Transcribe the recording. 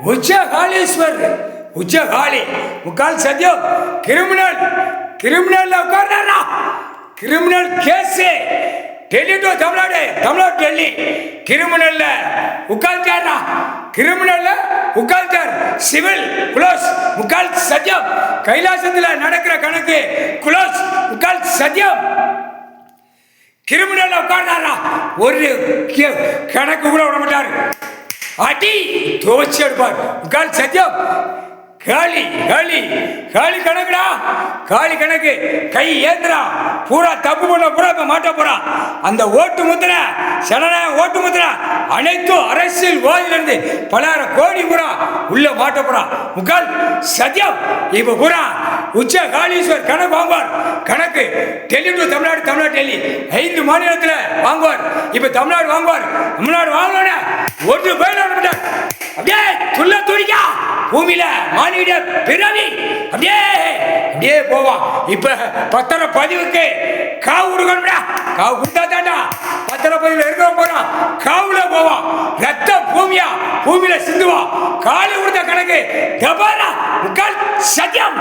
உச்சகாளீஸ்வர் உச்சகாளி முக்கால் சத்தியம் கிரிமினல் உட்கார்றாரா criminal case Delhi to Tamil Nadu Delhi கிரிமினல்ல உட்கார்ந்தாரா கிரிமினல்ல உட்கார்ந்தார் சிவில் குளோஸ் முக்கால் சத்தியம் கைலாசத்தில் நடக்கிற கணக்கு குளோஸ் முக்கால் சத்தியம் கிரிமினல் உட்கார்ந்தாரா ஒரு கணக்கு கூட விட மாட்டார் அடி துவச்சி எடுப்பார் முக்கால் சத்தியம் காளி காளி காளி கணக்குடா காளி கணக்கு கை ஏத்துறா பூரா தப்பு பண்ண பூரா இப்ப மாட்ட போறான் அந்த ஓட்டு முத்திரை சனநாயக ஓட்டு முத்திரை அனைத்தும் அரசியல் வாதிலிருந்து பலாயிர கோடி பூரா உள்ள மாட்ட போறான் முக்கால் சத்தியம் இப்ப பூரா உச்ச காளீஸ்வர் கணக்கு வாங்குவார் கணக்கு டெல்லி டு தமிழ்நாடு டெல்லி 5 மாநிலத்தில் வாங்குவார் இப்ப தமிழ்நாடு வாங்கணும்னா ஒரு பேர் அப்படியே துள்ள துடிக்கா பூமியில மாநில பிறவி அப்படியே போவான் இப்ப பத்திர பதிவுக்கு காவு கொடுக்கணும்டா காவு கொடுத்தா தாண்டா பத்திர பதிவுல இருக்க போறான் காவுல போவான் ரத்த பூமியில சிந்துவான் காலி கொடுத்த கணக்கு முக்கால் சத்தியம்